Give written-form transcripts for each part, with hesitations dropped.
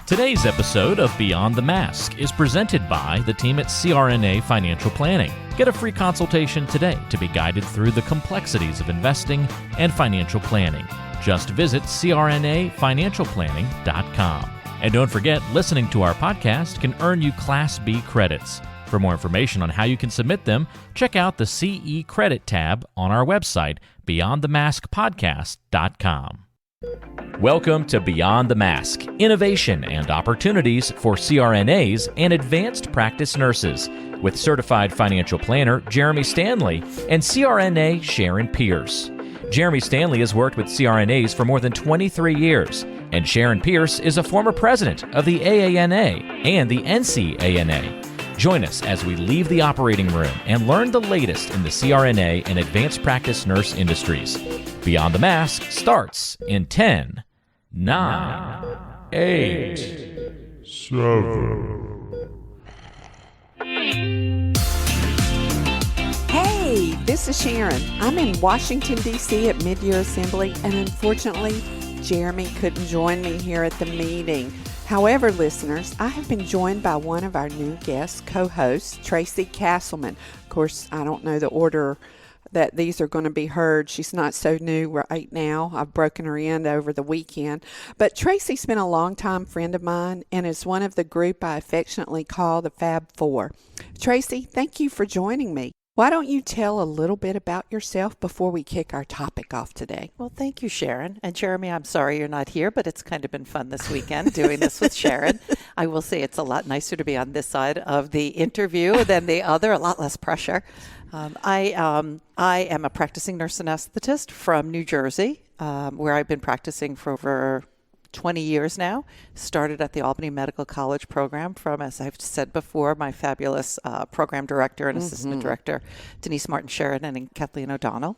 Today's episode of Beyond the Mask is presented by the team at CRNA Financial Planning. Get a free consultation today to be guided through the complexities of investing and financial planning. Just visit crnafinancialplanning.com. And don't forget, listening to our podcast can earn you Class B credits. For more information on how you can submit them, check out the CE Credit tab on our website, beyondthemaskpodcast.com. Welcome to Beyond the Mask, innovation and opportunities for CRNAs and advanced practice nurses, with certified financial planner Jeremy Stanley and CRNA Sharon Pierce. Jeremy Stanley has worked with CRNAs for more than 23 years, and Sharon Pierce is a former president of the AANA and the NCANA. Join us as we leave the operating room and learn the latest in the CRNA and advanced practice nurse industries. Beyond the Mask starts in 10, 9, 8, 7. Hey, this is Sharon. I'm in Washington, D.C. at Mid-Year Assembly, and unfortunately, Jeremy couldn't join me here at the meeting. However, listeners, I have been joined by one of our new guest co-hosts, Tracy Castleman. Of course, I don't know the order that these are going to be heard. She's not so new right now. I've broken her in over the weekend. But Tracy's been a longtime friend of mine and is one of the group I affectionately call the Fab Four. Tracy, thank you for joining me. Why don't you tell a little bit about yourself before we kick our topic off today? Well, thank you, Sharon. And Jeremy, I'm sorry you're not here, but it's kind of been fun this weekend doing this with Sharon. I will say it's a lot nicer to be on this side of the interview than the other, a lot less pressure. I am a practicing nurse anesthetist from New Jersey, where I've been practicing for over 20 years now. Started at the Albany Medical College program from, as I've said before, my fabulous program director and assistant director, Denise Martin-Sharon and Kathleen O'Donnell.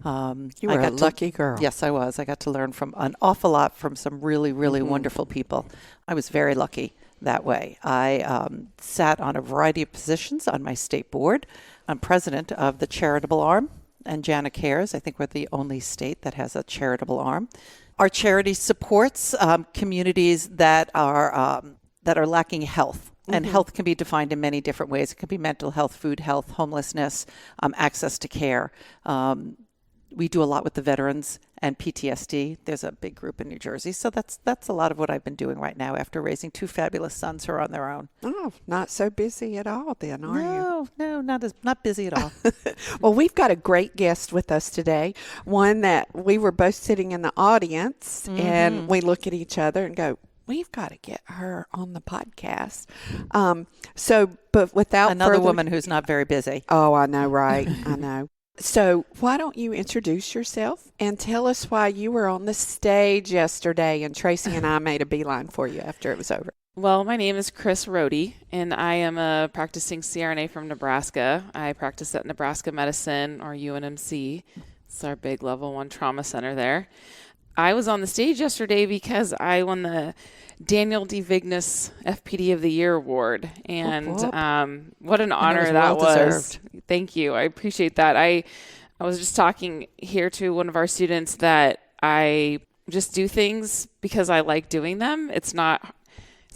You were a lucky girl. Yes, I was. I got to learn from an awful lot from some really, really wonderful people. I was very lucky that way. I sat on a variety of positions on my state board. I'm president of the charitable arm, and JANA Cares. I think we're the only state that has a charitable arm. Our charity supports communities that are lacking health. And health can be defined in many different ways. It can be mental health, food health, homelessness, access to care. We do a lot with the veterans and PTSD. There's a big group in New Jersey. So that's a lot of what I've been doing right now after raising two fabulous sons who are on their own. Oh, not so busy at all then, are you? No, not busy at all. Well, we've got a great guest with us today, one that we were both sitting in the audience and we look at each other and go, we've got to get her on the podcast. But without another woman who's not very busy. Oh, I know, right? I know. So why don't you introduce yourself and tell us why you were on the stage yesterday and Tracy and I made a beeline for you after it was over. Well, my name is Kris Rohde, and I am a practicing CRNA from Nebraska. I practice at Nebraska Medicine, or UNMC. It's our big level 1 trauma center there. I was on the stage yesterday because I won the Daniel D. Vigness FPD of the Year award, and what an honor that was. Thank you. I appreciate that. I was just talking here to one of our students that I just do things because I like doing them. It's not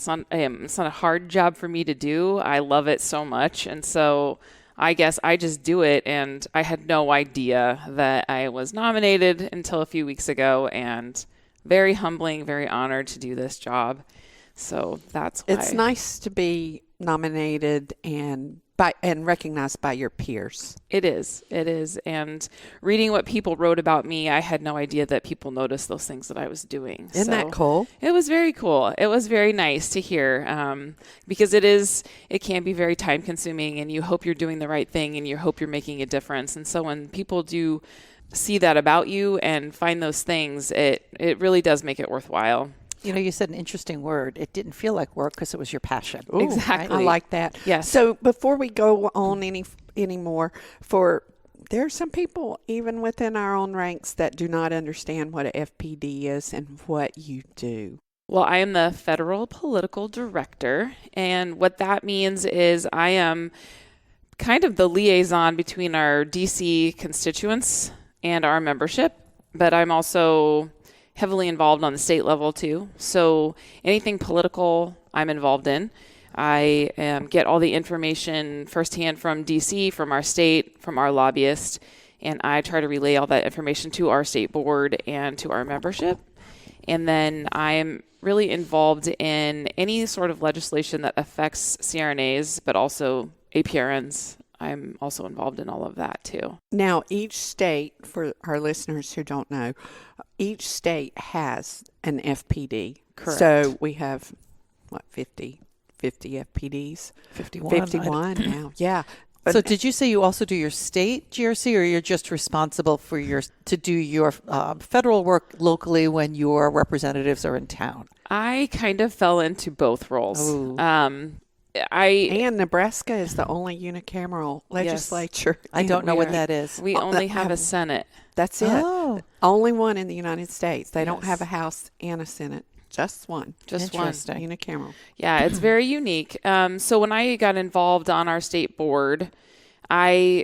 a hard job for me to do. I love it so much, and so I guess I just do it, and I had no idea that I was nominated until a few weeks ago, and very humbling, very honored to do this job. So that's why. It's nice to be nominated and recognized by your peers. It is. And reading what people wrote about me, I had no idea that people noticed those things that I was doing. Isn't that cool? It was very cool. It was very nice to hear because it can be very time consuming, and you hope you're doing the right thing and you hope you're making a difference. And so when people do see that about you and find those things, it really does make it worthwhile. You know, you said an interesting word. It didn't feel like work because it was your passion. Ooh, exactly. I like that. Yes. So before we go on anymore, there are some people even within our own ranks that do not understand what a FPD is and what you do. Well, I am the Federal Political Director, and what that means is I am kind of the liaison between our D.C. constituents and our membership, but I'm also heavily involved on the state level too. So anything political I'm involved in. I get all the information firsthand from D.C., from our state, from our lobbyists, and I try to relay all that information to our state board and to our membership. And then I'm really involved in any sort of legislation that affects CRNAs, but also APRNs. I'm also involved in all of that too. Now, each state, for our listeners who don't know, each state has an FPD. Correct. So we have, 50 FPDs? 51. 51 now, yeah. So did you say you also do your state GRC, or you're just responsible for to do your federal work locally when your representatives are in town? I kind of fell into both roles. And Nebraska is the only unicameral legislature. I don't know what that is. We only have a Senate. That's it. Oh. Only one in the United States. They don't have a House and a Senate. Just one. Just one. Unicameral. Yeah, it's very unique. So when I got involved on our state board, I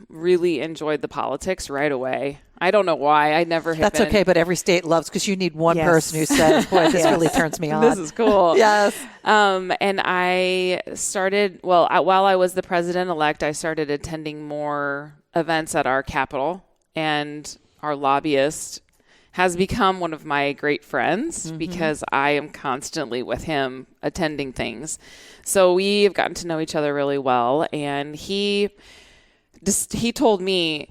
really enjoyed the politics right away. I don't know why. I never have That's been. okay, but every state loves, because you need one person who says, boy, this really turns me on. This is cool. Yes. And I started, while I was the president-elect, I started attending more events at our Capitol, and our lobbyist has become one of my great friends because I am constantly with him attending things. So we've gotten to know each other really well. And he told me,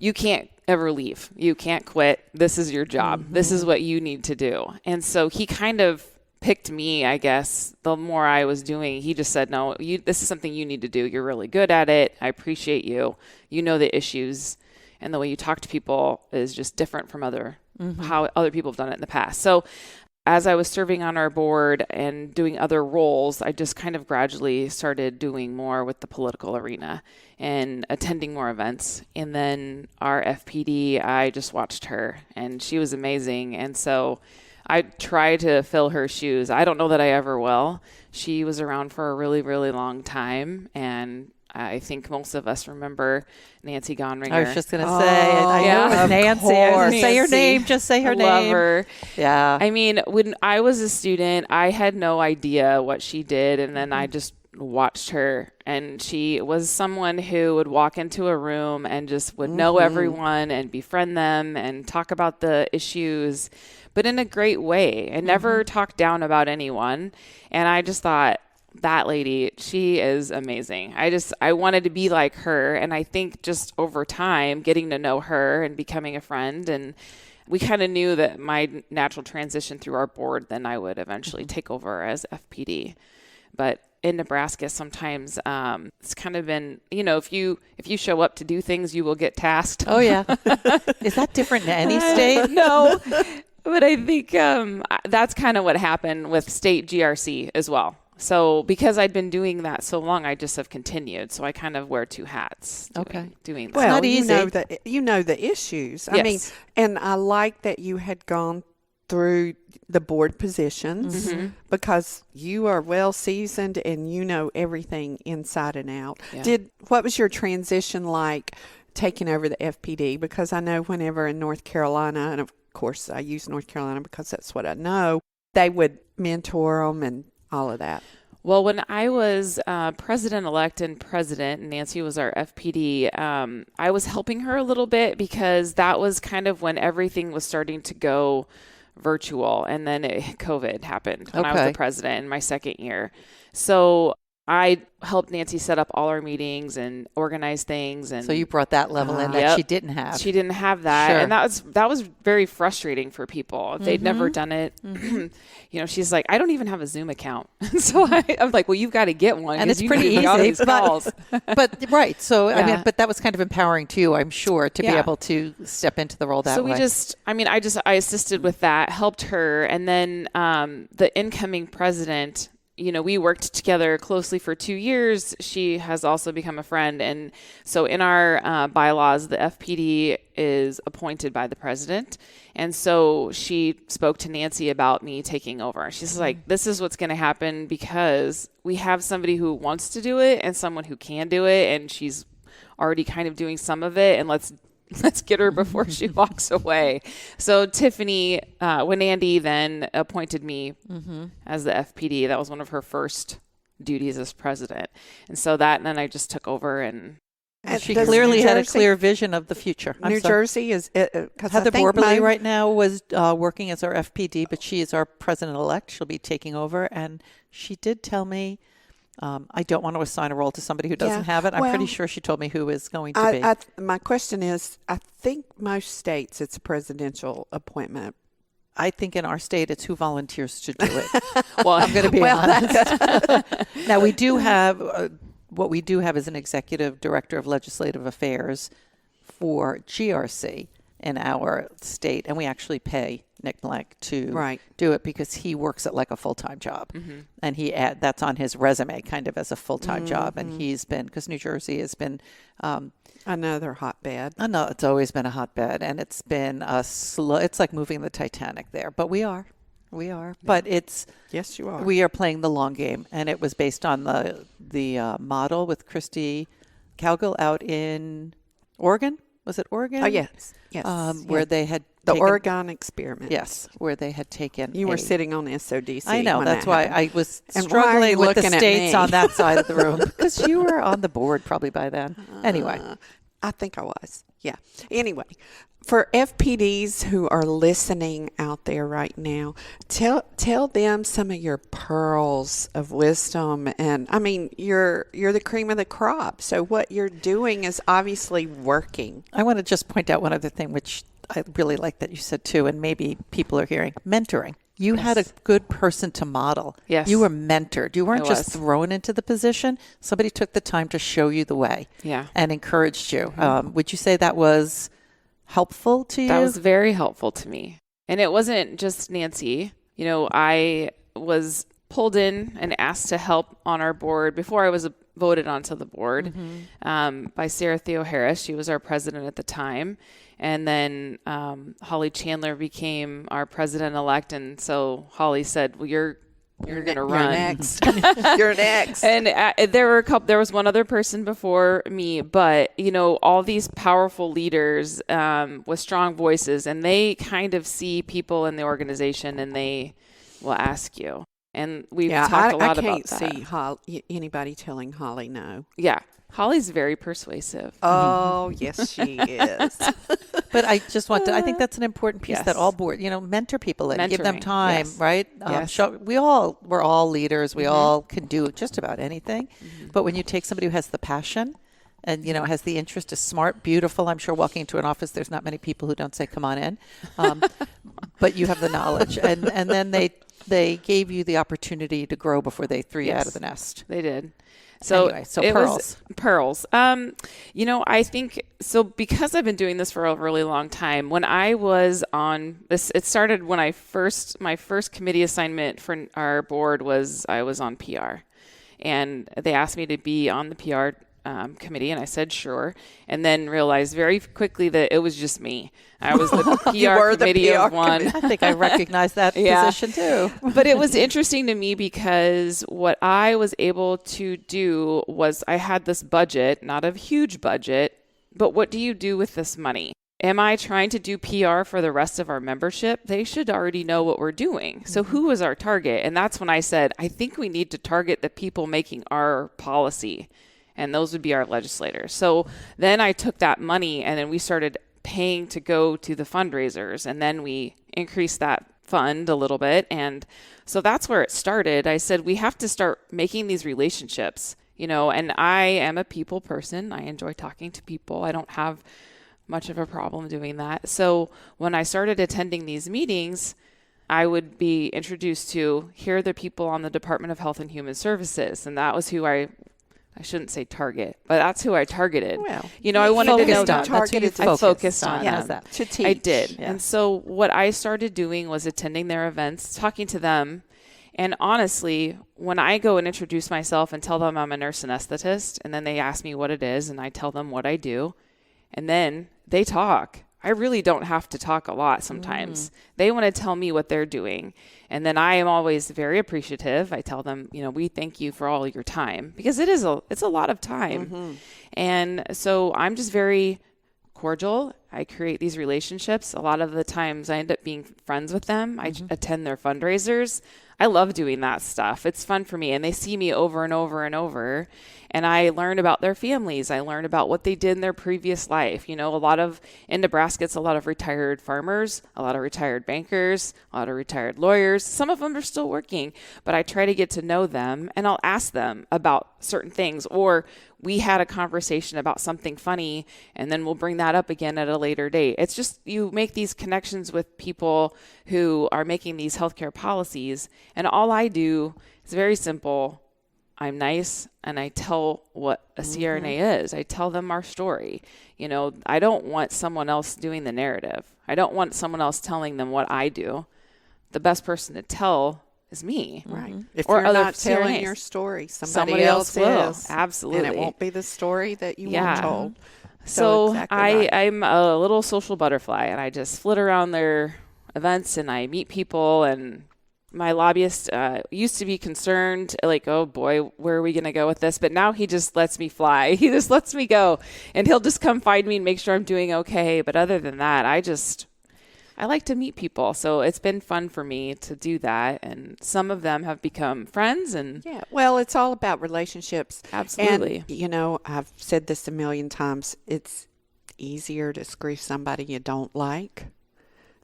you can't ever leave. You can't quit. This is your job. This is what you need to do. And so he kind of picked me, I guess. The more I was doing, he just said, no, this is something you need to do. You're really good at it. I appreciate you. You know the issues. And the way you talk to people is just different from how other people have done it in the past. So as I was serving on our board and doing other roles, I just kind of gradually started doing more with the political arena and attending more events. And then our FPD, I just watched her, and she was amazing. And so I try to fill her shoes. I don't know that I ever will. She was around for a really, really long time, and I think most of us remember Nancy Gonringer. I was just going to say, I know it was Nancy. I was going to say her name, just say her name. Love her. Yeah. I mean, when I was a student, I had no idea what she did, and then I just watched her, and she was someone who would walk into a room and just would know everyone and befriend them and talk about the issues, but in a great way, and never talk down about anyone. And I just thought, that lady, she is amazing. I wanted to be like her. And I think just over time, getting to know her and becoming a friend, and we kind of knew that my natural transition through our board, then I would eventually take over as FPD. But in Nebraska, sometimes it's kind of been, if you show up to do things, you will get tasked. Oh, yeah. Is that different in any state? No. But I think that's kind of what happened with state GRC as well. So because I'd been doing that so long, I just have continued. So I kind of wear two hats doing that. Well, not easy. You know the issues. Yes. I mean, and I like that you had gone through the board positions because you are well seasoned and you know everything inside and out. Yeah. What was your transition like taking over the FPD? Because I know whenever in North Carolina, and of course I use North Carolina because that's what I know, they would mentor them and all of that. Well, when I was president-elect and Nancy was our FPD, I was helping her a little bit because that was kind of when everything was starting to go virtual. And then COVID happened when I was the president in my second year. So I helped Nancy set up all our meetings and organize things. And so you brought that level in that she didn't have. She didn't have that. Sure. And that was very frustrating for people. If they'd never done it, she's like, I don't even have a Zoom account. So I'm like, well, you've got to get one. And it's pretty easy. But right. So, I mean, but that was kind of empowering too, I'm sure, to be able to step into the role that way. So I assisted with that, helped her. And then the incoming president, we worked together closely for 2 years. She has also become a friend. And so in our bylaws, the FPD is appointed by the president. And so she spoke to Nancy about me taking over. She's like, this is what's going to happen because we have somebody who wants to do it and someone who can do it. And she's already kind of doing some of it. And let's let's get her before she walks away. So Tiffany, when Andy then appointed me as the FPD, that was one of her first duties as president. And so and then I just took over and she clearly had a clear vision of the future. New Jersey is Heather Borberly right now was working as our FPD, but she is our president-elect. She'll be taking over, and she did tell me, I don't want to assign a role to somebody who doesn't have it. I'm pretty sure she told me who is going to be. My question is, I think most states it's a presidential appointment. I think in our state it's who volunteers to do it. Well, I'm going to be honest. Now, we do have... what we do have is an executive director of legislative affairs for GRC in our state, and we actually pay Nick Blank to do it because he works it like a full-time job, and that's on his resume kind of as a full-time job, and he's been, because New Jersey has been another hotbed. I know it's always been a hotbed, and it's been it's like moving the Titanic there, but we are. But yes, you are. We are playing the long game, and it was based on the model with Christy Cowgill out in Oregon. Was it Oregon? Oh, yes. Where they had the Oregon experiment. Yes, where they had taken. You were sitting on SODC. I know. That's why I was struggling with the states on that side of the room, because you were on the board probably by then. Anyway, I think I was. Yeah. Anyway, for FPDs who are listening out there right now, tell them some of your pearls of wisdom. And I mean, you're the cream of the crop. So what you're doing is obviously working. I want to just point out one other thing, which I really like that you said too, and maybe people are hearing: mentoring. You had a good person to model. Yes. You were mentored. You weren't just thrown into the position. Somebody took the time to show you the way and encouraged you. Would you say that was helpful to you? That was very helpful to me. And it wasn't just Nancy. You know, I was pulled in and asked to help on our board before I was voted onto the board by Sarah Theo Harris. She was our president at the time. And then Holly Chandler became our president-elect. And so Holly said, well, you're going to run. You're next. You're next. And there was one other person before me, but, you know, all these powerful leaders with strong voices, and they kind of see people in the organization and they will ask you. And we've talked a lot about that. I can't see anybody telling Holly no. Yeah. Holly's very persuasive. Oh, yes, she is. But I just want to, I think that's an important piece that all board, mentor people and give them time, right? We're all leaders. We all can do just about anything. But when you take somebody who has the passion and, has the interest, is smart, beautiful, I'm sure walking into an office, there's not many people who don't say, come on in. But you have the knowledge. And then they gave you the opportunity to grow before they threw you out of the nest. They did. So anyway, pearls. I think so because I've been doing this for a really long time. When I was on this, it started when my first committee assignment for our board was I was on PR, and they asked me to be on the PR committee, and I said sure, and then realized very quickly that it was just me. I was the PR committee of one. I think I recognize that position too. But it was interesting to me because what I was able to do was I had this budget, not a huge budget, but what do you do with this money? Am I trying to do PR for the rest of our membership? They should already know what we're doing. So who was our target? And that's when I said, I think we need to target the people making our policy. And those would be our legislators. So then I took that money and then we started paying to go to the fundraisers. And then we increased that fund a little bit. And so that's where it started. I said, we have to start making these relationships, and I am a people person. I enjoy talking to people. I don't have much of a problem doing that. So when I started attending these meetings, I would be introduced to, here are the people on the Department of Health and Human Services. And that was who I shouldn't say target, but that's who I targeted. Well, I wanted to know that. I focused on them. To teach. I did. Yeah. And so what I started doing was attending their events, talking to them. And honestly, when I go and introduce myself and tell them I'm a nurse anesthetist, and then they ask me what it is, and I tell them what I do, and then they talk. I really don't have to talk a lot sometimes. They want to tell me what they're doing. And then I am always very appreciative. I tell them, we thank you for all your time, because it's a lot of time. And so I'm just very cordial I create these relationships. A lot of the times I end up being friends with them. I attend their fundraisers. I love doing that stuff. It's fun for me. And they see me over and over and over. And I learn about their families. I learn about what they did in their previous life. In Nebraska, it's a lot of retired farmers, a lot of retired bankers, a lot of retired lawyers. Some of them are still working, but I try to get to know them, and I'll ask them about certain things. Or we had a conversation about something funny, and then we'll bring that up again at a later date. It's just, you make these connections with people who are making these healthcare policies. And all I do is very simple. I'm nice, and I tell what a CRNA is. I tell them our story. I don't want someone else doing the narrative. I don't want someone else telling them what I do. The best person to tell is me. Right. If or you're other not telling CRNAs. your story, somebody else will. is. Absolutely. And it won't be the story that you want told. So exactly right. I'm a little social butterfly, and I just flit around their events, and I meet people. And my lobbyist used to be concerned, like, oh boy, where are we going to go with this? But now he just lets me fly. He just lets me go, and he'll just come find me and make sure I'm doing okay. But other than that, I like to meet people. So it's been fun for me to do that. And some of them have become friends. And yeah, well, it's all about relationships. Absolutely. And, I've said this a million times. It's easier to screw somebody you don't like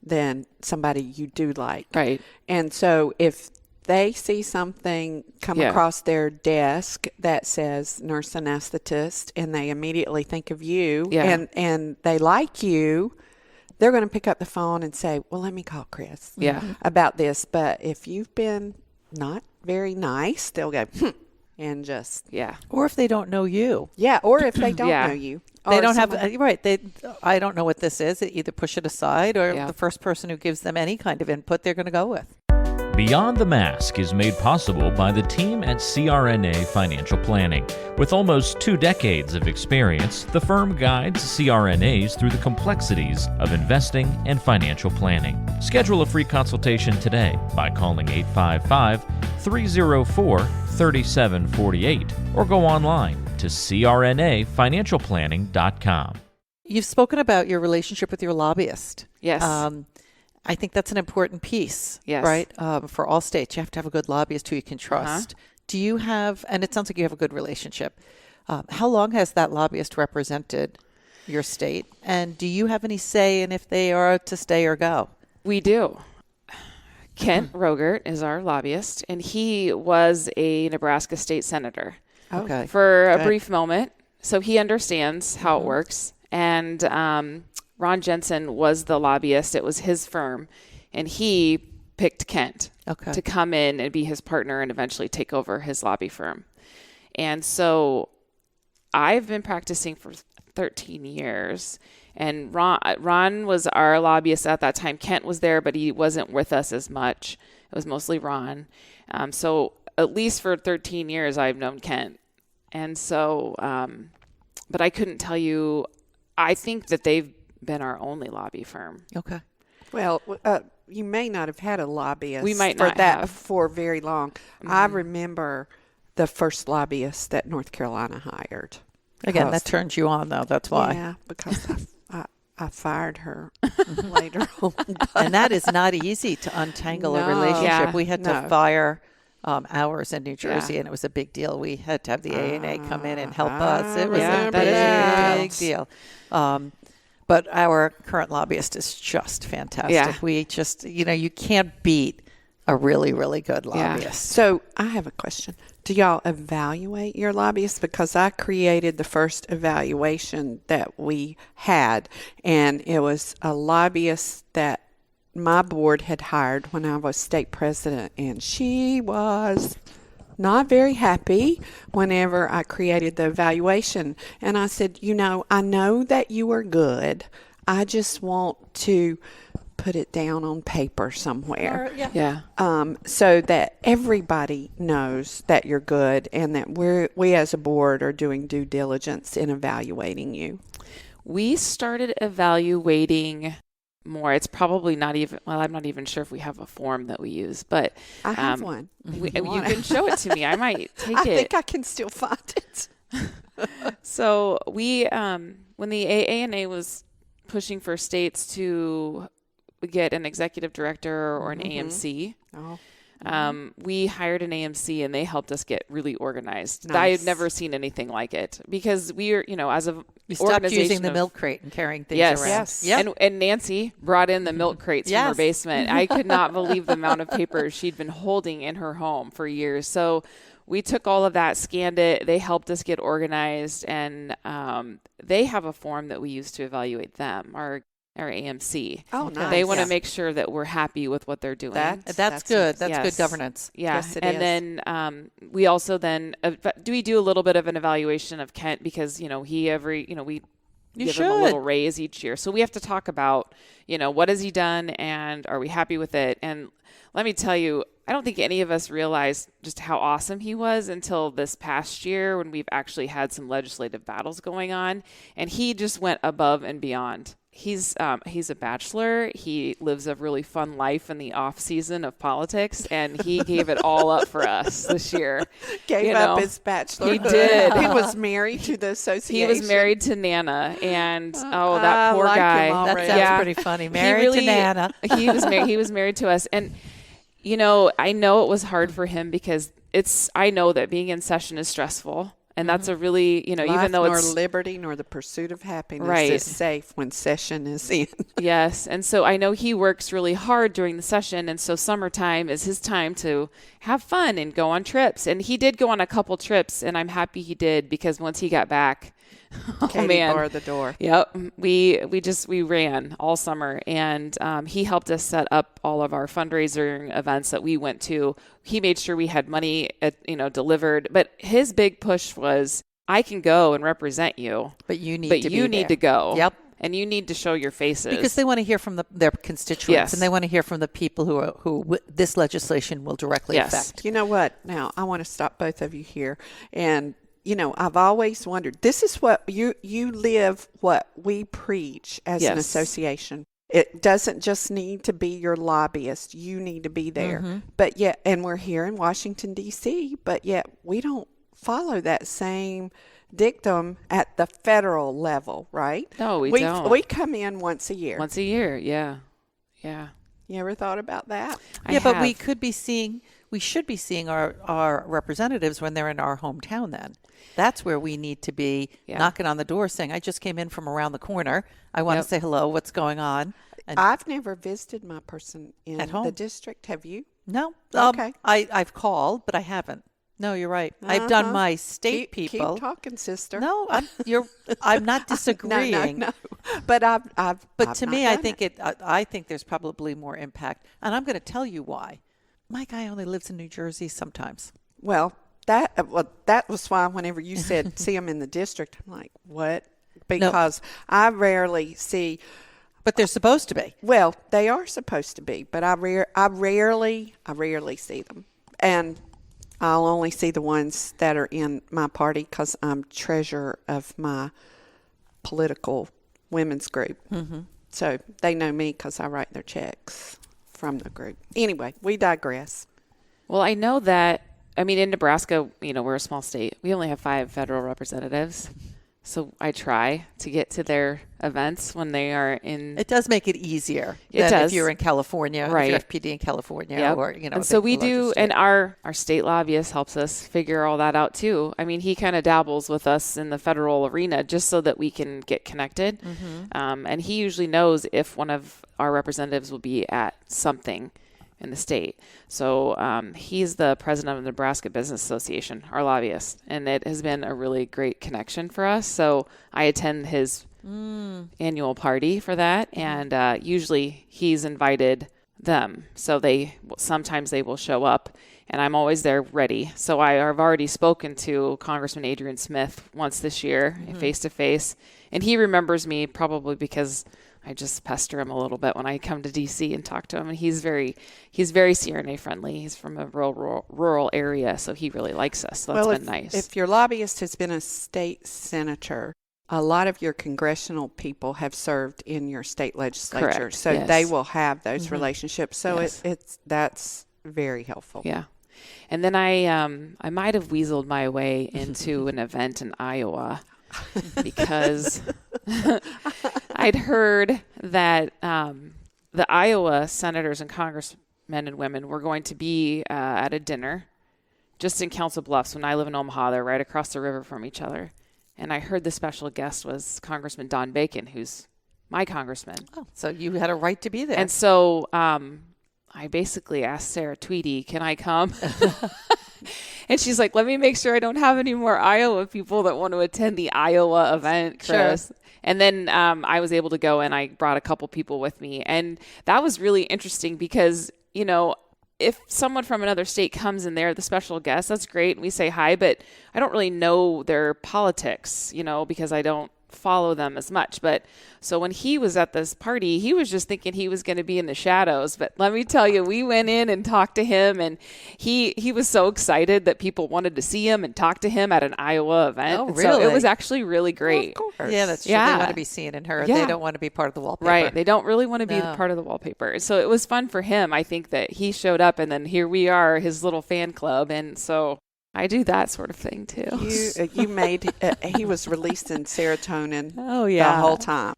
than somebody you do like. Right. And so if they see something come across their desk that says nurse anesthetist, and they immediately think of you, and they like you, they're going to pick up the phone and say, well, let me call Kris about this. But if you've been not very nice, they'll go, and just. Yeah. Or if they don't know you. Yeah. Or if they don't know you. They don't have, right. I don't know what this is. They either push it aside, or the first person who gives them any kind of input, they're going to go with. Beyond the Mask is made possible by the team at CRNA Financial Planning. With almost 2 decades of experience, the firm guides CRNAs through the complexities of investing and financial planning. Schedule a free consultation today by calling 855-304-3748 or go online to crnafinancialplanning.com. You've spoken about your relationship with your lobbyist. Yes. I think that's an important piece, yes. right? For all states, you have to have a good lobbyist who you can trust. Do you have, and it sounds like you have a good relationship. How long has that lobbyist represented your state? And do you have any say in if they are to stay or go? We do. Kent Rogert is our lobbyist, and he was a Nebraska state senator for a brief moment. So he understands how it works. And Ron Jensen was the lobbyist. It was his firm, and he picked Kent to come in and be his partner and eventually take over his lobby firm. And so I've been practicing for 13 years, and Ron was our lobbyist at that time. Kent was there, but he wasn't with us as much. It was mostly Ron. So at least for 13 years, I've known Kent. And so, but I couldn't tell you, I think that they've been our only lobby firm. Okay. Well, you may not have had a lobbyist for very long. I remember the first lobbyist that North Carolina hired. Again, that turns you on, though. That's why. Yeah, because I fired her later on. And that is not easy to untangle a relationship. Yeah, we had to fire ours in New Jersey, and it was a big deal. We had to have the AANA come in and help us. It was a big deal. But our current lobbyist is just fantastic. Yeah. We just, you can't beat a really, really good lobbyist. Yeah. So I have a question. Do y'all evaluate your lobbyists? Because I created the first evaluation that we had, and it was a lobbyist that my board had hired when I was state president, and she was not very happy whenever I created the evaluation. And I said, I know that you are good. I just want to put it down on paper somewhere. So that everybody knows that you're good, and that we as a board are doing due diligence in evaluating you. We started evaluating more. It's probably not even, I'm not even sure if we have a form that we use, but I have one. You can show it to me. I might take it. I think I can still find it. So we, when the AANA was pushing for states to get an executive director or an AMC. Oh. We hired an AMC and they helped us get really organized. Nice. I had never seen anything like it because we are, as a You stopped organization using the of- milk crate and carrying things Yes. around. Yes. Yep. And Nancy brought in the milk crates from her Yes. basement. I could not believe the amount of papers she'd been holding in her home for years. So we took all of that, scanned it. They helped us get organized, and they have a form that we use to evaluate them, our AMC. Oh, nice. They want to Yes. make sure that we're happy with what they're doing. That's good. That's Yes. good governance. Yeah. Yes, it and is. then we also then do a little bit of an evaluation of Kent because, we give him a little raise each year. So we have to talk about, what has he done and are we happy with it? And let me tell you, I don't think any of us realized just how awesome he was until this past year when we've actually had some legislative battles going on. And he just went above and beyond. He's a bachelor. He lives a really fun life in the off season of politics, and he gave it all up for us this year. Gave up his bachelor. He did. He was married to the association. He was married to Nana, and that poor like him guy. already. That sounds Yeah. pretty funny. Married to Nana. He was married to us, and I know it was hard for him because I know that being in session is stressful. And that's a really, Life even though nor it's liberty nor the pursuit of happiness Right. is safe when session is in. Yes. And so I know he works really hard during the session. And so summertime is his time to have fun and go on trips. And he did go on a couple trips, and I'm happy he did because once he got back, Katie barred the door. Yep. We ran all summer, and he helped us set up all of our fundraising events that we went to. He made sure we had money, delivered. But his big push was, I can go and represent you, But you need but to you be need there. to go. Yep. And you need to show your faces. Because they want to hear from their constituents, Yes. and they want to hear from the people who this legislation will directly Yes. affect. You know what? Now, I want to stop both of you here. And, I've always wondered, this is what you live what we preach as an Yes. association. It doesn't just need to be your lobbyist. You need to be there. But yet, and we're here in Washington, D.C., but yet we don't follow that same dictum at the federal level, right? No, we don't. We come in once a year. Once a year. Yeah. Yeah. You ever thought about that? Yeah, but we have. should be seeing our representatives when they're in our hometown then. That's where we need to be knocking on the door saying, I just came in from around the corner. I want to say hello. What's going on? And I've never visited my person in At home. the district. Have you? no. Okay. I've called, but I haven't. No, you're right. I've done my state people. Keep talking, sister. No, I'm not disagreeing. No. But But to me, I think there's probably more impact. And I'm going to tell you why. My guy only lives in New Jersey sometimes. Well, that was why whenever you said see them in the district, I'm like, what? Because I rarely see. But they're supposed to be. Well, they are supposed to be, but I rarely see them, and I'll only see the ones that are in my party because I'm treasurer of my political women's group. Mm-hmm. So they know me because I write their checks from the group. Anyway, we digress. Well, I know that, in Nebraska, we're a small state. We only have 5 federal representatives. So I try to get to their events when they are in. It does make it easier It than does. if you're in California, Right. if you're FPD in California, Yep. or And so we do, and our state lobbyist helps us figure all that out too. He kind of dabbles with us in the federal arena just so that we can get connected. Mm-hmm. And he usually knows if one of our representatives will be at something in the state. So he's the president of the Nebraska Business Association, our lobbyist, and it has been a really great connection for us. So I attend his annual party for that, and usually he's invited them. So sometimes they will show up, and I'm always there ready. So I have already spoken to Congressman Adrian Smith once this year, face to face, and he remembers me probably because I just pester him a little bit when I come to D.C. and talk to him, and he's very CRNA friendly. He's from a rural area, so he really likes us. So that's been nice. If your lobbyist has been a state senator, a lot of your congressional people have served in your state legislature, Correct. so Yes. they will have those relationships. So Yes. that's very helpful. Yeah. And then I might have weaseled my way into an event in Iowa because I I'd heard that the Iowa senators and congressmen and women were going to be at a dinner just in Council Bluffs. When I live in Omaha, they're right across the river from each other. And I heard the special guest was Congressman Don Bacon, who's my congressman. Oh, so you had a right to be there. And so I basically asked Sarah Tweedy, can I come? And she's like, let me make sure I don't have any more Iowa people that want to attend the Iowa event, Kris. Sure. And then I was able to go, and I brought a couple people with me. And that was really interesting because, you know, if someone from another state comes and they're the special guest, that's great. And we say hi, but I don't really know their politics, you know, because I don't follow them as much. But so when he was at this party, he was just thinking he was going to be in the shadows. But let me tell you, we went in and talked to him, and he was so excited that people wanted to see him and talk to him at an Iowa event. Oh, really? So it was actually really great. Well, of course. Yeah, that's true. Yeah. They want to be seen and heard. Yeah. They don't want to be part of the wallpaper. Right. They don't really want to be part of the wallpaper. So it was fun for him. I think that he showed up, and then here we are, his little fan club. And so I do that sort of thing too. You made he was releasing serotonin the whole time.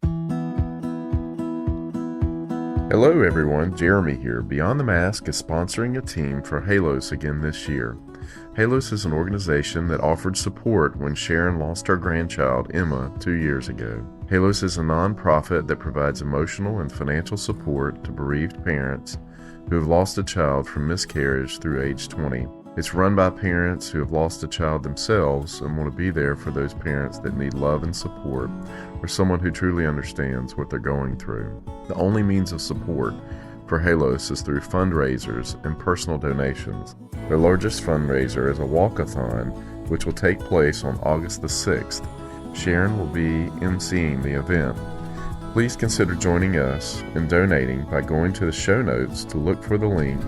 Hello everyone, Jeremy here. Beyond the Mask is sponsoring a team for Halos again this year. Halos is an organization that offered support when Sharon lost her grandchild, Emma, 2 years ago. Halos is a nonprofit that provides emotional and financial support to bereaved parents who have lost a child from miscarriage through age 20. It's run by parents who have lost a child themselves and want to be there for those parents that need love and support, or someone who truly understands what they're going through. The only means of support for Halos is through fundraisers and personal donations. Their largest fundraiser is a walkathon, which will take place on August the 6th. Sharon will be emceeing the event. Please consider joining us and donating by going to the show notes to look for the link,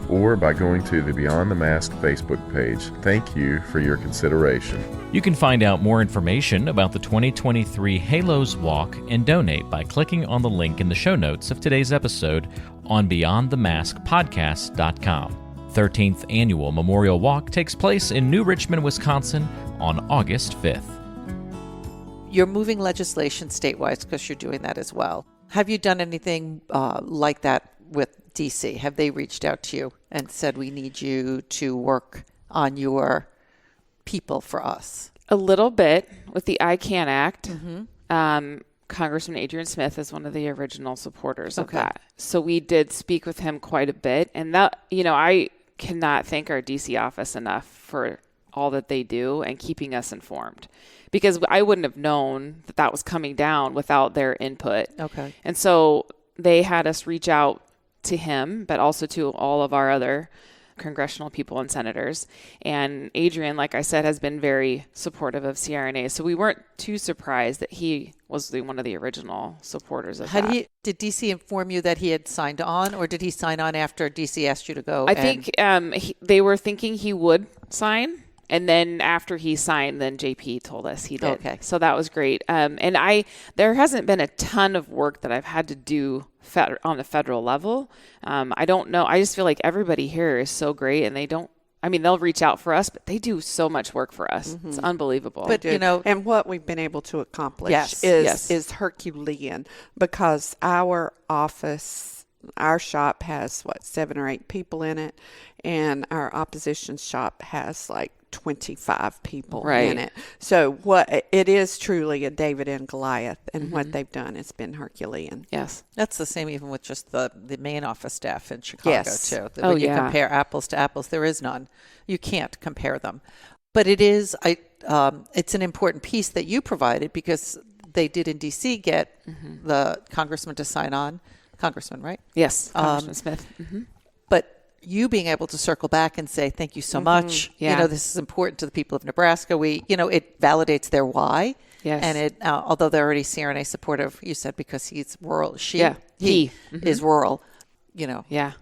or by going to the Beyond the Mask Facebook page. Thank you for your consideration. You can find out more information about the 2023 Halos Walk and donate by clicking on the link in the show notes of today's episode on BeyondTheMaskPodcast.com. 13th Annual Memorial Walk takes place in New Richmond, Wisconsin on August 5th. You're moving legislation statewide because you're doing that as well. Have you done anything like that with D.C.? Have they reached out to you and said, we need you to work on your people for us? A little bit with the ICANN Act. Mm-hmm. Congressman Adrian Smith is one of the original supporters of that. So we did speak with him quite a bit. And that, you know, I cannot thank our D.C. office enough for all that they do and keeping us informed, because I wouldn't have known that was coming down without their input. Okay. And so they had us reach out to him, but also to all of our other congressional people and senators. And Adrian, like I said, has been very supportive of CRNA. So we weren't too surprised that he was one of the original supporters of that. Did DC inform you that he had signed on, or did he sign on after DC asked you to go? I think they were thinking he would sign. And then after he signed, then JP told us he did. Okay. So that was great. And there hasn't been a ton of work that I've had to do on the federal level. I don't know. I just feel like everybody here is so great, and they'll reach out for us, but they do so much work for us. Mm-hmm. It's unbelievable. But, and what we've been able to accomplish is Herculean, because our office, our shop has 7 or 8 people in it, and our opposition shop has 25 people in it. So what it is truly a David and Goliath, and what they've done has been Herculean. Yes. That's the same even with just the main office staff in Chicago too. When you yeah. compare apples to apples, there is none. You can't compare them. But it is it's an important piece that you provided, because they did in DC get the congressman to sign on. Congressman, right? Yes, Congressman Smith. Mm-hmm. But you being able to circle back and say, thank you so much. Yeah. This is important to the people of Nebraska. It validates their why. Yes. And it, although they're already CRNA supportive, you said because he's rural. He is rural.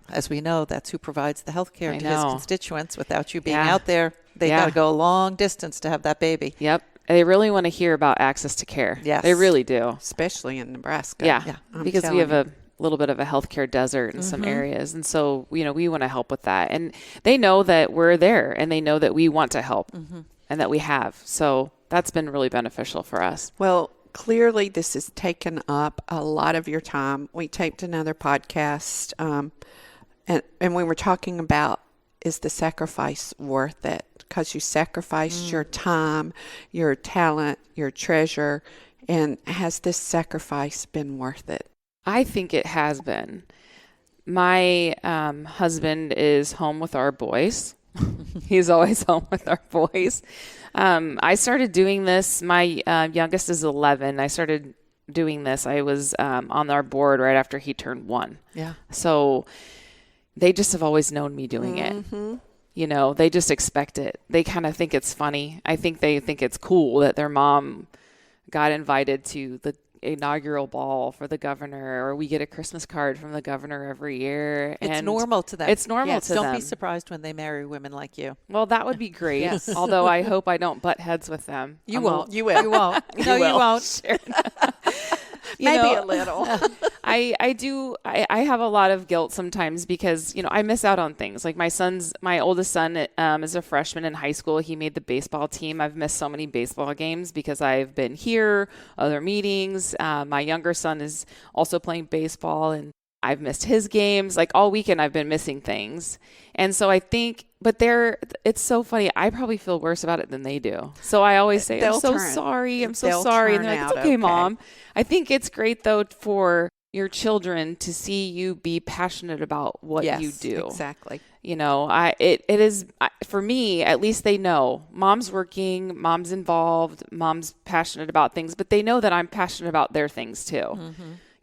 As we know, that's who provides the health care to his constituents. Without you being out there, they got to go a long distance to have that baby. Yep. They really want to hear about access to care. Yes. They really do. Especially in Nebraska. Yeah. Because we have a little bit of a healthcare desert in some areas. And so, we want to help with that. And they know that we're there, and they know that we want to help and that we have. So that's been really beneficial for us. Well, clearly this has taken up a lot of your time. We taped another podcast, and we were talking about, is the sacrifice worth it? Because you sacrificed your time, your talent, your treasure, and has this sacrifice been worth it? I think it has been. My husband is home with our boys. He's always home with our boys. I started doing this. My youngest is 11. I started doing this. I was on our board right after he turned 1. Yeah. So they just have always known me doing it. You know, they just expect it. They kind of think it's funny. I think they think it's cool that their mom got invited to the inaugural ball for the governor, or we get a Christmas card from the governor every year. It's normal to them. It's normal to them. Don't be surprised when they marry women like you. Well, that would be great. Although I hope I don't butt heads with them. You won't. You will. You won't. No, you won't. Maybe a little. I have a lot of guilt sometimes because, you know, I miss out on things. Like my oldest son is a freshman in high school. He made the baseball team. I've missed so many baseball games because I've been here, other meetings. My younger son is also playing baseball, and I've missed his games. Like all weekend I've been missing things. And so I think, but it's so funny. I probably feel worse about it than they do. So I always say, I'm so sorry. I'm so sorry. And they're like, it's okay, Mom. I think it's great though for your children to see you be passionate about what you do. Exactly. You know, it is, for me, at least they know Mom's working, Mom's involved, Mom's passionate about things, but they know that I'm passionate about their things too.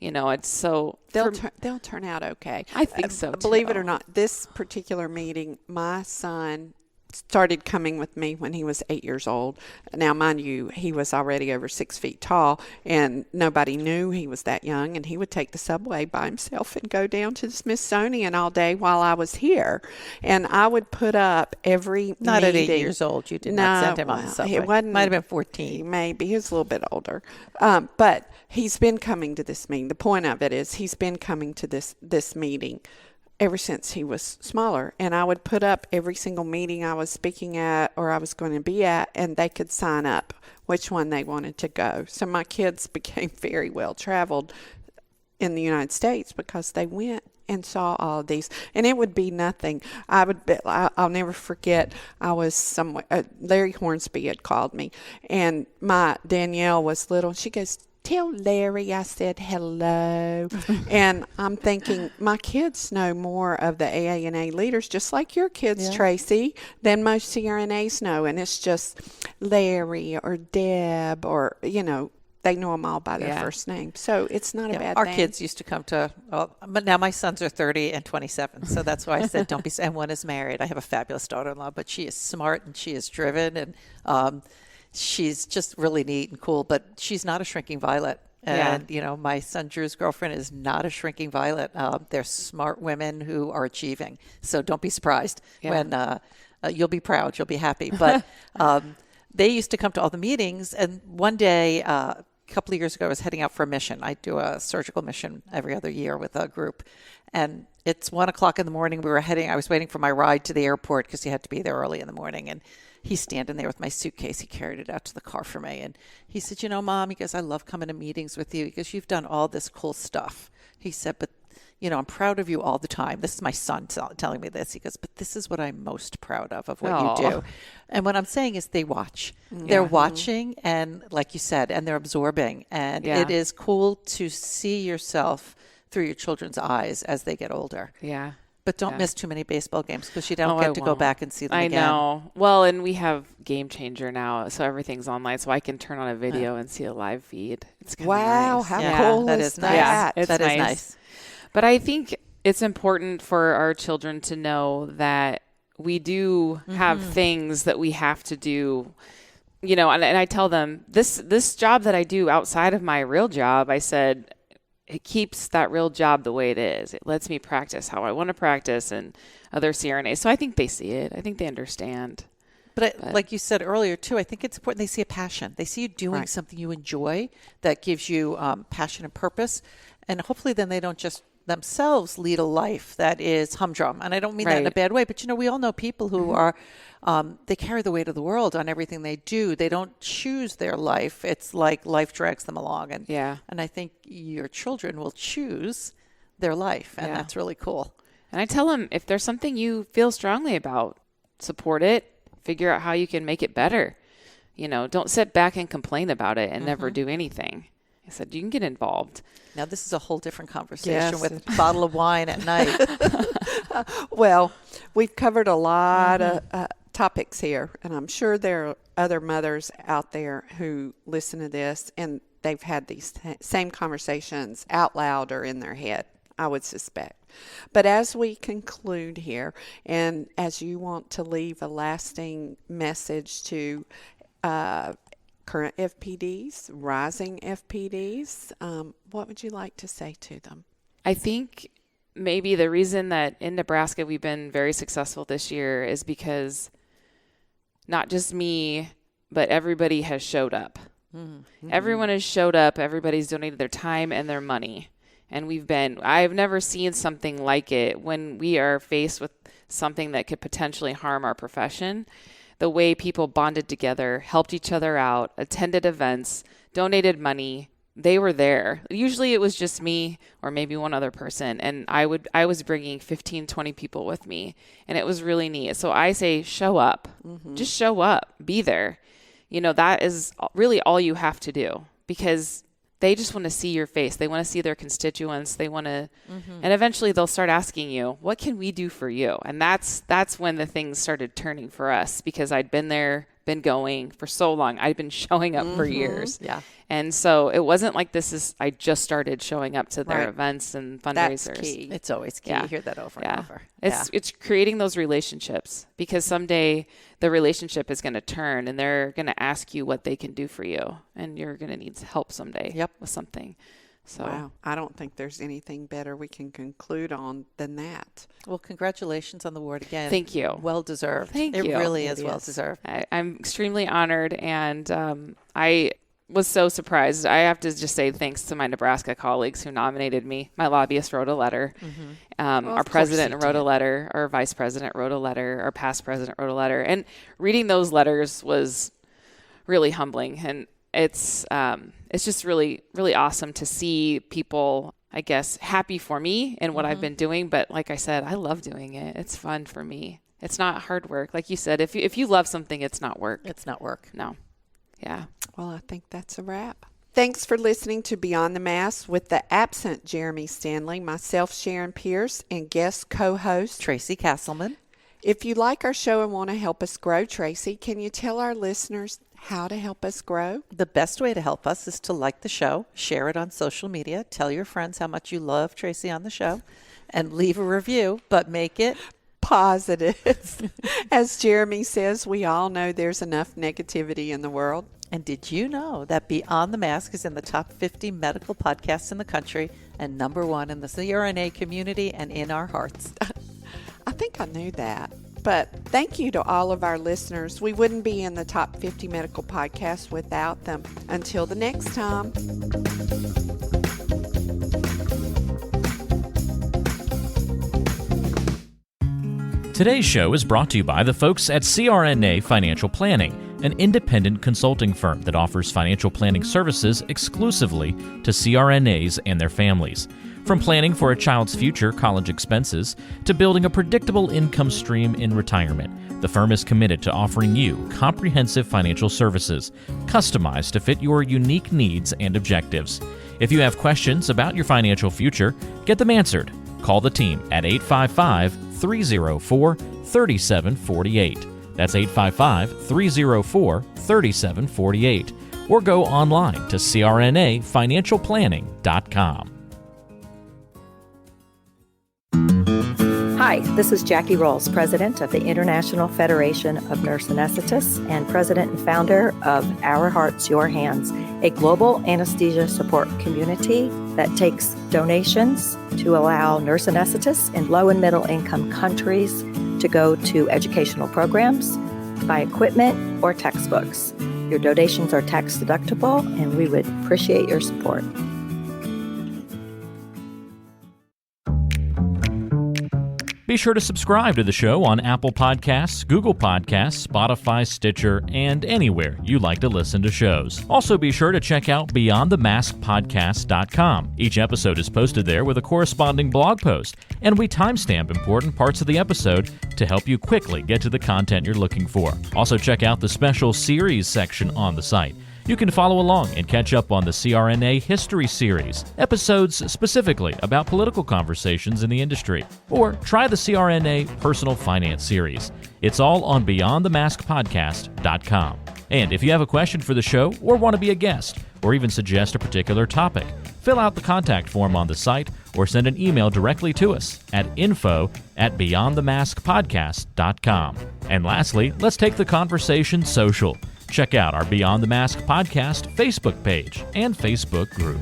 You know, it's so they'll turn out okay. I think so too. Believe it or not, this particular meeting, my son started coming with me when he was 8 years old. Now, mind you, he was already over 6 feet tall, and nobody knew he was that young, and he would take the subway by himself and go down to the Smithsonian all day while I was here. And I would put up every Not meeting. at 8 years old. You did not send him on the subway. It wasn't, might have been 14. Maybe. He was a little bit older. But he's been coming to this meeting. The point of it is he's been coming to this meeting ever since he was smaller. And I would put up every single meeting I was speaking at or I was going to be at, and they could sign up which one they wanted to go. So my kids became very well traveled in the United States because they went and saw all of these. And it would be nothing. I'll never forget, I was somewhere, Larry Hornsby had called me, and my Danielle was little. She goes, "Tell Larry I said hello." And I'm thinking, my kids know more of the AANA leaders, just like your kids, Tracy, than most CRNAs know. And it's just Larry or Deb, or, you know, they know them all by their first name. So it's not a bad Our thing. kids used to come to, but now my sons are 30 and 27. So that's why I said don't be, and one is married. I have a fabulous daughter-in-law, but she is smart and she is driven, and she's just really neat and cool, but she's not a shrinking violet. And, you know, my son Drew's girlfriend is not a shrinking violet. They're smart women who are achieving. So don't be surprised when you'll be proud, you'll be happy. But they used to come to all the meetings. And one day, a couple of years ago, I was heading out for a mission. I do a surgical mission every other year with a group. And it's 1:00 in the morning. I was waiting for my ride to the airport because you had to be there early in the morning. And he's standing there with my suitcase. He carried it out to the car for me. And he said, "You know, Mom," he goes, "I love coming to meetings with you because you've done all this cool stuff." He said, "But, you know, I'm proud of you all the time." This is my son telling me this. He goes, "But this is what I'm most proud of what you do." And what I'm saying is they watch. They're watching, and like you said, and they're absorbing. And it is cool to see yourself through your children's eyes as they get older. Yeah. But don't miss too many baseball games because you don't get to go back and see them again. I know. Well, and we have Game Changer now, so everything's online, so I can turn on a video and see a live feed. It's kind of nice. How cool that is nice. that? Yeah, That is nice. But I think it's important for our children to know that we do have things that we have to do. You know, and I tell them, this job that I do outside of my real job, I said, it keeps that real job the way it is. It lets me practice how I want to practice and other CRNAs. So I think they see it. I think they understand. But like you said earlier, too, I think it's important they see a passion. They see you doing something you enjoy that gives you passion and purpose. And hopefully then they don't just themselves lead a life that is humdrum. And I don't mean that in a Right. bad way, but we all know people who are, they carry the weight of the world on everything they do. They don't choose their life. It's like life drags them along. And, Yeah. and I think your children will choose their life. And Yeah. that's really cool. And I tell them, if there's something you feel strongly about, support it, figure out how you can make it better. Don't sit back and complain about it and never do anything. I said, you can get involved. Now, this is a whole different conversation Yes. with a bottle of wine at night. Well, we've covered a lot of topics here, and I'm sure there are other mothers out there who listen to this and they've had these same conversations out loud or in their head, I would suspect. But as we conclude here, and as you want to leave a lasting message to current FPDs, rising FPDs, what would you like to say to them? I think maybe the reason that in Nebraska we've been very successful this year is because not just me, but everybody has showed up. Mm-hmm. Everyone has showed up. Everybody's donated their time and their money. And I've never seen something like it when we are faced with something that could potentially harm our profession. The way people bonded together, helped each other out, attended events, donated money. They were there. Usually it was just me or maybe one other person. And I was bringing 15, 20 people with me. And it was really neat. So I say, show up. Mm-hmm. Just show up. Be there. That is really all you have to do, because they just want to see your face. They want to see their constituents. They want to, and eventually they'll start asking you, what can we do for you? And that's when the things started turning for us, because I'd been there, been going for so long. I'd been showing up for years. Yeah. And so it wasn't like I just started showing up to their Right. events and fundraisers. That's key. It's always key. Yeah. You hear that over and over. It's creating those relationships, because someday the relationship is going to turn and they're going to ask you what they can do for you, and you're going to need help someday with something. So Wow. I don't think there's anything better we can conclude on than that. Well, congratulations on the award again. Thank you. Well deserved. Thank it you. really It is well is. deserved. I'm extremely honored, and I was so surprised. I have to just say thanks to my Nebraska colleagues who nominated me. My lobbyist wrote a letter. Our president wrote a letter. Our vice president wrote a letter. Our past president wrote a letter. And reading those letters was really humbling. And it's just really, really awesome to see people, I guess, happy for me and what I've been doing. But like I said, I love doing it. It's fun for me. It's not hard work. Like you said, if you love something, it's not work. It's not work. No. Yeah. Well, I think that's a wrap. Thanks for listening to Beyond the Mask with the absent Jeremy Stanley, myself, Sharon Pierce, and guest co-host Tracy Castleman. If you like our show and want to help us grow, Tracy, can you tell our listeners how to help us grow? The best way to help us is to like the show, share it on social media, tell your friends how much you love Tracy on the show, and leave a review, but make it positive. As Jeremy says, we all know there's enough negativity in the world. And did you know that Beyond the Mask is in the top 50 medical podcasts in the country and #1 in the CRNA community and in our hearts? I think I knew that. But thank you to all of our listeners. We wouldn't be in the top 50 medical podcasts without them. Until the next time. Today's show is brought to you by the folks at CRNA Financial Planning, an independent consulting firm that offers financial planning services exclusively to CRNAs and their families. From planning for a child's future college expenses to building a predictable income stream in retirement, the firm is committed to offering you comprehensive financial services, customized to fit your unique needs and objectives. If you have questions about your financial future, get them answered. Call the team at 855-304-3748. That's 855-304-3748. Or go online to crnafinancialplanning.com. Hi, this is Jackie Rolls, President of the International Federation of Nurse Anesthetists and President and founder of Our Hearts, Your Hands, a global anesthesia support community that takes donations to allow nurse anesthetists in low and middle income countries to go to educational programs, buy equipment, or textbooks. Your donations are tax deductible, and we would appreciate your support. Be sure to subscribe to the show on Apple Podcasts, Google Podcasts, Spotify, Stitcher, and anywhere you like to listen to shows. Also be sure to check out BeyondTheMaskPodcast.com. Each episode is posted there with a corresponding blog post, and we timestamp important parts of the episode to help you quickly get to the content you're looking for. Also check out the special series section on the site. You can follow along and catch up on the CRNA History Series, episodes specifically about political conversations in the industry, or try the CRNA Personal Finance Series. It's all on BeyondTheMaskPodcast.com. And if you have a question for the show or want to be a guest, or even suggest a particular topic, fill out the contact form on the site or send an email directly to us at info@BeyondTheMaskPodcast.com. And lastly, let's take the conversation social. Check out our Beyond the Mask podcast Facebook page and Facebook group.